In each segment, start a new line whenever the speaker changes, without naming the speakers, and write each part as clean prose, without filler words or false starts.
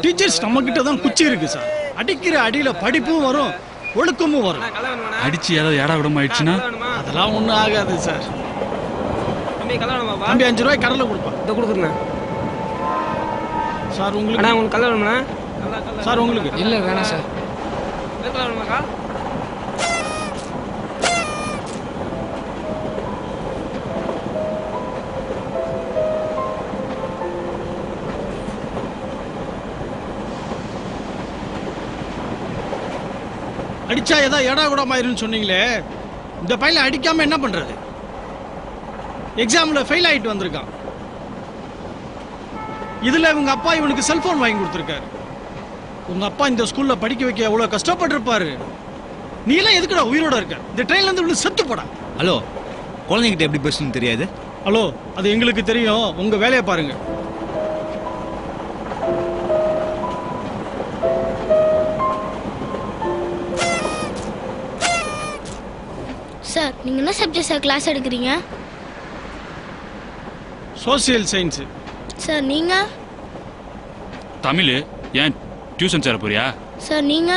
Teachers நம்ம கிட்ட தான் குச்சி இருக்கு சார். அடிக்கிற அடியில படிப்பும் வரும், ஒழுக்கமும் வரும்.
அடிச்சு ஏதாவது ஏடா விடமா ஆயிடுச்சுன்னா
அதெல்லாம் ஒன்றும் ஆகாது சார். தம்பி 5 ரூபாய் கடலை கொடுப்பா.
இதை கொடுக்குறேண்ணா.
சார் உங்களுக்கு
அண்ணா உங்களுக்கு கல்ல வேணுமாண்ணா?
சார் உங்களுக்கு
இல்லை வேணாம் சார்.
கல்ல வேணுமாக்கா?
அடிச்சா ஏதோ எடா கூடமாயிருன்னு சொன்னீங்களே, இந்த பையனை அடிக்காம என்ன பண்றது? எக்ஸாம்ல ஃபெயில் ஆயிட்டு வந்திருக்கான். இதுல உங்க அப்பா இவனுக்கு செல்போன் வாங்கி கொடுத்துருக்காரு. உங்க அப்பா இந்த ஸ்கூல்ல படிக்க வைக்க எவ்வளவு கஷ்டப்பட்டிருப்பாரு. நீ எல்லாம் எதுக்குடா உயிரோட இருக்க? இந்த ட்ரெயின்ல இருந்து விழுந்து செத்து போடா.
ஹலோ, குழந்தைகிட்ட எப்படி பேசணும்னு தெரியாது?
ஹலோ, அது எங்களுக்கு தெரியும். உங்க வேலையை பாருங்க.
சார், நீங்க என்ன சப்ஜெக்ட் சார் கிளாஸ் எடுக்கிறீங்க?
Social science.
சார் நீங்க?
தமிழ். ஏன் டியூஷன் சேர போறியா?
சார் நீங்க?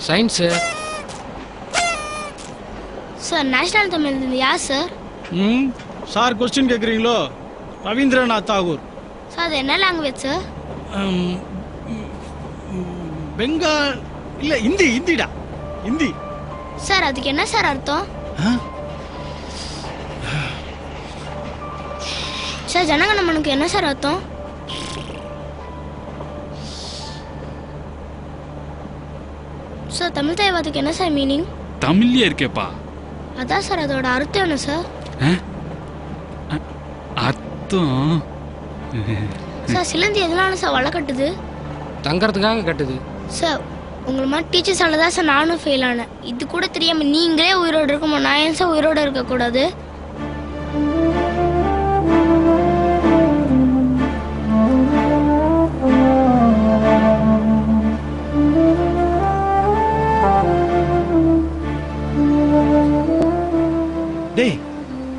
சயின்ஸு.
சார் நேஷனல் தமிழ் யார் சார்?
சார் கொஸ்டின் கேட்குறீங்களோ? ரவீந்திரநாத் தாகூர்.
சார் அது என்ன லாங்குவேஜ் சார்?
பெங்கால் இல்லை, இந்திடா, ஹிந்தி.
சார் அதுக்கு என்ன சார் அர்த்தம்? சார் ஜனகணமனுக்கு என்ன சார் அர்த்தம்? சார் தமிழ் தாய்வாதுக்கு என்ன சார் மீனிங்?
தமிழ்லயே இருக்கேப்பா.
அதான் சார் அதோட அர்த்தம் என்ன சார்?
அர்த்தம்
சார் சிலந்தி எதனால சார் வலை கட்டுது?
தங்கறதுக்காக கட்டுது.
சார் உங்களை மாதிரி டீச்சர்ஸால தான் சார் நானும் ஃபெயில் ஆனேன். இது கூட தெரியாம நீங்களே உயிரோடு இருக்குமோ, நான் ஏன் சார் உயிரோடு இருக்கக்கூடாது?
டேய்,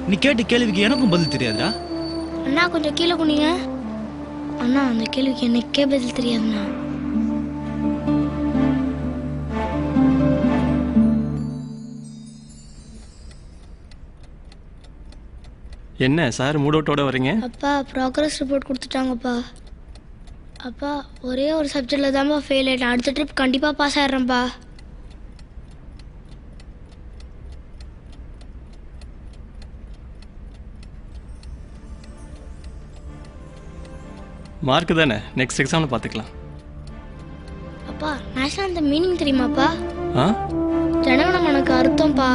நீ கேட்ட கேள்விக்கு எனக்கும் பதில் தெரியாதா?
அண்ணா கொஞ்சம் கீழே குனிங்க. அண்ணா அந்த கேள்விக்கு எனக்கே பதில் தெரியாதுண்ணா.
என்ன சார் மூடோட்டோட வரீங்க?
அப்பா ப்ராக்ரஸ் ரிப்போர்ட் கொடுத்துட்டாங்கப்பா. அப்பா ஒரே ஒரு சப்ஜெக்டில் தான்ப்பா ஃபெயில் ஆகிட்டேன். அடுத்த ட்ரிப் கண்டிப்பாக பாஸ் ஆகிடுறேன்ப்பா.
மார்க் தானே, நெக்ஸ்ட் எக்ஸாமில் பார்த்துக்கலாம்.
அப்பா நேஷனல் அந்த மீனிங் தெரியுமாப்பா?
ஆ,
ஜனகணமனுக்கு அர்த்தம்ப்பா.